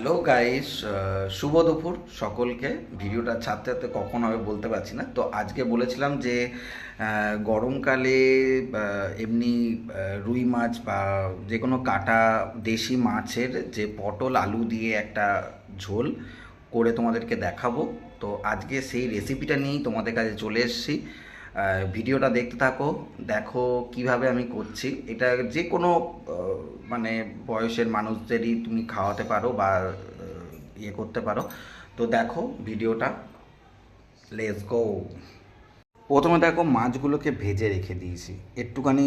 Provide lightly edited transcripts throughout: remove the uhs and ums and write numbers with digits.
Hello guys, শুভ দুপুর সকলকে। ভিডিওটা ছাড়তে ছাড়তে কখন হবে বলতে পারছি না। তো আজকে বলেছিলাম যে গরমকালে এমনি রুই মাছ বা যে কোনো কাটা দেশি মাছের যে পটল আলু দিয়ে একটা ঝোল করে তোমাদেরকে দেখাবো। তো আজকে সেই রেসিপিটা নিয়েই তোমাদের কাছে চলে এসেছি। ভিডিওটা দেখতে থাকো, দেখো কিভাবে আমি করছি। এটা যে কোনো মানে বয়সের মানুষদেরই তুমি খাওয়াতে পারো বা ইয়ে করতে পারো। তো দেখো ভিডিওটা, লেটস গো। প্রথমে দেখো মাছগুলোকে ভেজে রেখে দিয়েছি, একটুখানি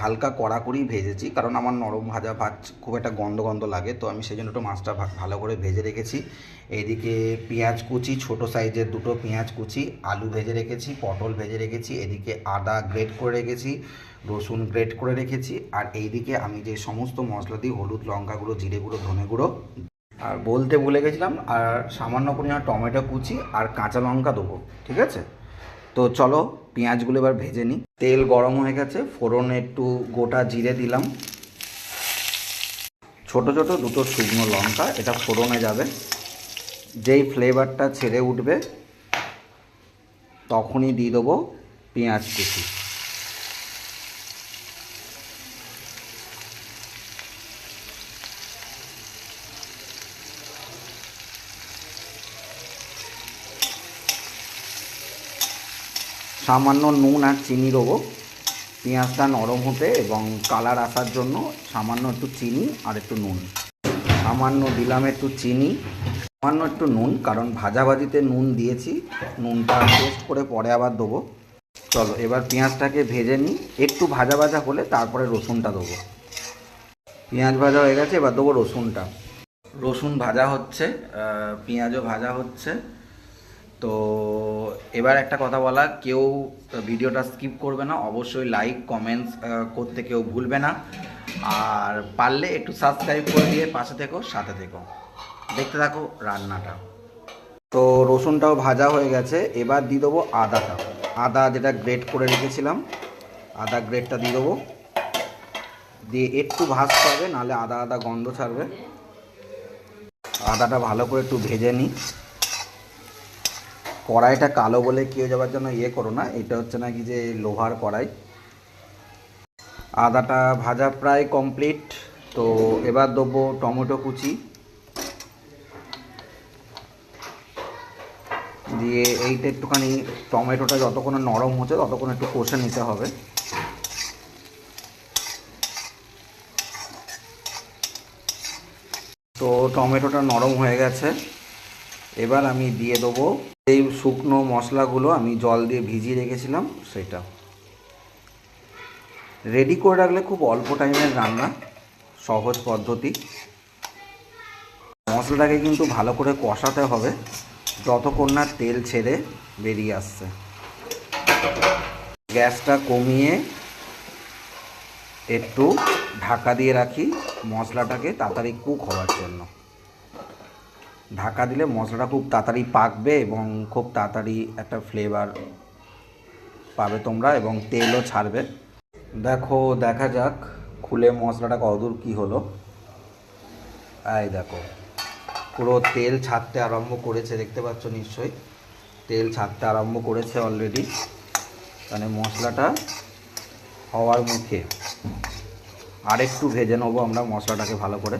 হালকা কড়া করেই ভেজেছি, কারণ আমার নরম ভাজা ভাত খুব একটা গন্ধ গন্ধ লাগে। তো আমি সেই জন্য একটু মাছটা ভালো করে ভেজে রেখেছি। এইদিকে পেঁয়াজ কুচি, ছোটো সাইজের দুটো পেঁয়াজ কুচি, আলু ভেজে রেখেছি, পটল ভেজে রেখেছি, এদিকে আদা গ্রেট করে রেখেছি, রসুন গ্রেট করে রেখেছি, আর এইদিকে আমি যে সমস্ত মশলা দিই, হলুদ, লঙ্কা গুঁড়ো, জিরে গুঁড়ো, ধনে গুঁড়ো, আর বলতে ভুলে গেছিলাম, আর সামান্য পরিমাণ টমেটো কুচি আর কাঁচা লঙ্কা দেবো। ঠিক আছে, তো চলো পেঁয়াজগুলো এবার ভেজে নিই। তেল গরম হয়ে গেছে, ফোড়নে একটু গোটা জিরে দিলাম, ছোট ছোট দুটো শুকনো লঙ্কা, এটা ফোড়নে যাবে। যেই ফ্লেভারটা ছেড়ে উঠবে তখনই দিয়ে দেবো পেঁয়াজ কুচি। সামান্য নুন আর চিনি দেবো পেঁয়াজটা নরম হতে, এবং কালার আসার জন্য সামান্য একটু চিনি আর একটু নুন। সামান্য দিলাম একটু চিনি, সামান্য একটু নুন, কারণ ভাজাভাজিতে নুন দিয়েছি, নুনটা টেস্ট করে পরে আবার দেবো। চলো এবার পেঁয়াজটাকে ভেজে নিই, একটু ভাজা ভাজা হলে তারপরে রসুনটা দেবো। পেঁয়াজ ভাজা হয়ে গেছে, এবার দেবো রসুনটা। রসুন ভাজা হচ্ছে, পেঁয়াজও ভাজা হচ্ছে। তো এবার একটা কথা বলা, কেউ ভিডিওটা স্কিপ করবে না, অবশ্যই লাইক কমেন্টস করতে কেউ ভুলবে না, আর পারলে একটু সাবস্ক্রাইব করে দিয়ে পাশে থেকো, সাথে থেকো, দেখতে থাকো রান্নাটা। তো রসুনটাও ভাজা হয়ে গেছে, এবার দিয়ে দেবো আদাটা। আদা যেটা গ্রেট করে রেখেছিলাম, আদা গ্রেটটা দিয়ে দেবো, দিয়ে একটু ভাজতে হবে, নাহলে আদা আদা গন্ধ ছাড়বে। আদাটা ভালো করে একটু ভেজে নিই। কড়াইটা কালো বলে কেউ যাবার জন্য ইয়ে করো না, এটা হচ্ছে নাকি যে লোহার কড়াই। আদাটা ভাজা প্রায় কমপ্লিট। তো এবার দেবো টমেটো কুচি, দিয়ে এইটা একটুখানি টমেটোটা যতক্ষণ নরম হচ্ছে ততক্ষণ একটু কষে নিতে হবে। তো টমেটোটা নরম হয়ে গেছে, এবার আমি দিয়ে দেবো এই শুকনো মশলাগুলো আমি জল দিয়ে ভিজিয়ে রেখেছিলাম, সেটা রেডি করে রাখলে খুব অল্প টাইমের রান্না, সহজ পদ্ধতি। মশলাটাকে কিন্তু ভালো করে কষাতে হবে যতক্ষণ না তেল ছেড়ে বেরিয়ে আসছে। গ্যাসটা কমিয়ে একটু ঢাকা দিয়ে রাখি মশলাটাকে তাড়াতাড়ি কুক হওয়ার জন্য। ঢাকা দিলে মশলাটা খুব তাড়াতাড়ি পাকবে এবং খুব তাড়াতাড়ি একটা ফ্লেভার পাবে তোমরা, এবং তেলও ছাড়বে। দেখো, দেখা যাক খুলে মশলাটা কতদূর কী হলো। এই দেখো, পুরো তেল ছাড়তে আরম্ভ করেছে, দেখতে পাচ্ছ নিশ্চয়ই, তেল ছাড়তে আরম্ভ করেছে অলরেডি, মানে মশলাটা হওয়ার মুখে। আরেকটু ভেজে নেবো আমরা মশলাটাকে ভালো করে।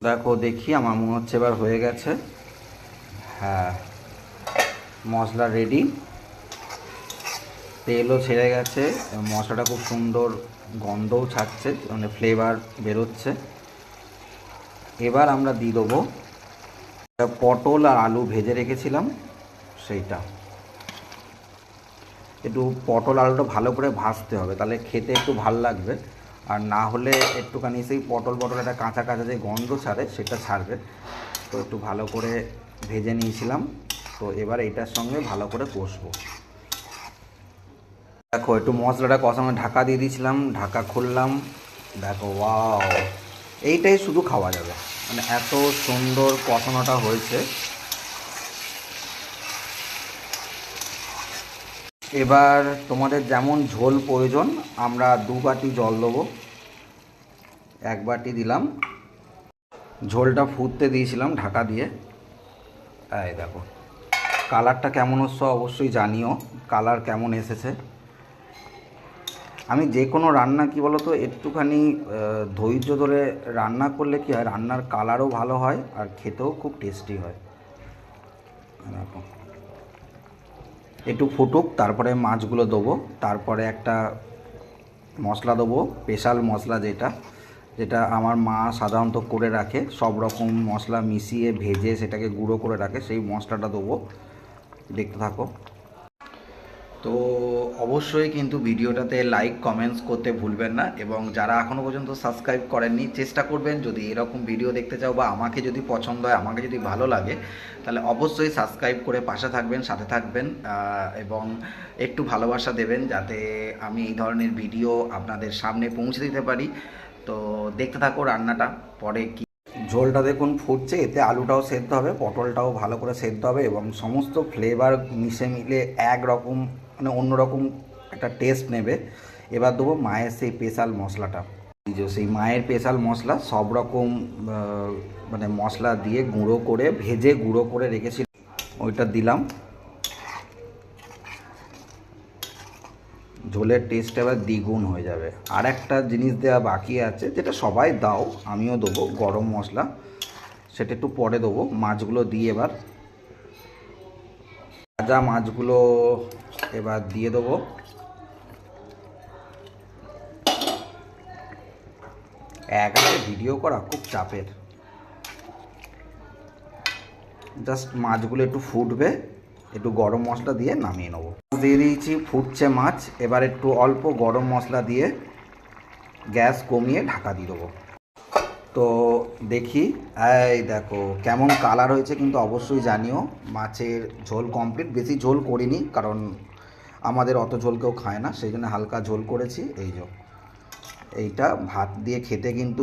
দেখো, দেখি, আমার মনে হচ্ছে এবার হয়ে গেছে। হ্যাঁ, মশলা রেডি, তেলও ছেড়ে গেছে, মশলাটা খুব সুন্দর গন্ধও ছাড়ছে, মানে ফ্লেভার বেরোচ্ছে। এবার আমরা দিয়ে দেবো পটল আর আলু ভেজে রেখেছিলাম, সেইটা। একটু পটল আলুটা ভালো করে ভাজতে হবে, তাহলে খেতে একটু ভাল লাগবে, আর না হলে একটুখানি সেই পটল একটা কাঁচা কাঁচা যে গন্ধ ছাড়ে সেটা ছাড়বে। তো একটু ভালো করে ভেজে নিয়েছিলাম, তো এবার এইটার সঙ্গে ভালো করে কষবো। দেখো, একটু মশলাটা কষানো, ঢাকা দিয়ে দিয়েছিলাম, ঢাকা খুললাম। দেখো, ওয়াও, এইটাই শুধু খাওয়া যাবে, মানে এত সুন্দর কষানোটা হয়েছে। এবার তোমাদের যেমন ঝোল প্রয়োজন, আমরা 2 বাটি জল দেবো, 1 বাটি দিলাম। ঝোলটা ফুটতে দিয়েছিলাম ঢাকা দিয়ে। এই দেখো কালারটা কেমন হচ্ছে অবশ্যই জানিও, কালার কেমন এসেছে। আমি যে কোনো রান্না কি বলো তো একটুখানি ধৈর্য ধরে রান্না করলে কি হয়, রান্নার কালারও ভালো হয় আর খেতেও খুব টেস্টি হয়। দেখো একটু ফুটুক, তারপরে মাছগুলো দেবো, তারপরে একটা মশলা দেবো, স্পেশাল মশলা যেটা যেটা আমার মা সাধারণত করে রাখে, সব রকম মশলা মিশিয়ে ভেজে সেটাকে গুঁড়ো করে রাখে, সেই মশলাটা দেবো। দেখতে থাকো। তো অবশ্যই কিন্তু ভিডিওটাতে লাইক কমেন্টস করতে ভুলবেন না, এবং যারা এখনও পর্যন্ত সাবস্ক্রাইব করেননি চেষ্টা করবেন, যদি এরকম ভিডিও দেখতে চাও বা আমাকে যদি পছন্দ হয়, আমাকে যদি ভালো লাগে, তাহলে অবশ্যই সাবস্ক্রাইব করে পাশে থাকবেন, সাথে থাকবেন, এবং একটু ভালোবাসা দেবেন যাতে আমি এই ধরনের ভিডিও আপনাদের সামনে পৌঁছে দিতে পারি। তো দেখতে থাকো রান্নাটা। পরে কি ঝোলটা দেখুন ফুটছে, এতে আলুটাও সেদ্ধ হবে, পটলটাও ভালো করে সেদ্ধ হবে এবং সমস্ত ফ্লেভার মিশে মিলে একরকম মানে অন্যরকম একটা টেস্ট নেবে। এবার দেবো মায়ের সেই স্পেশাল মশলাটা, এই যে সেই মায়ের স্পেশাল মশলা, সব রকম মানে মশলা দিয়ে গুঁড়ো করে ভেজে গুঁড়ো করে রেখেছি, ওইটা দিলাম। ঝোলের টেস্ট এবার দ্বিগুণ হয়ে যাবে। আর একটা জিনিস দেওয়া বাকি আছে, যেটা সবাই দাও, আমিও দেবো, গরম মশলা, সেটা একটু পরে দেবো। মাছগুলো দিয়ে এবার ভাজা মাছগুলো এবার দিয়ে দেবো। একসাথে ভিডিও করা খুব চাপের। জাস্ট মাছগুলো একটু ফুটবে, একটু গরম মশলা দিয়ে নামিয়ে নেবো। দিয়ে দিয়েছি, ফুটছে মাছ, এবার একটু অল্প গরম মশলা দিয়ে গ্যাস কমিয়ে ঢাকা দিয়ে দেবো। তো দেখি, এই দেখো কেমন কালার হয়েছে কিন্তু অবশ্যই জানিও। মাছের ঝোল কমপ্লিট, বেশি ঝোল করিনি কারণ আমাদের অত ঝোল কেউ খায় না, সেই জন্য হালকা ঝোল করেছি। এই যে এইটা ভাত দিয়ে খেতে কিন্তু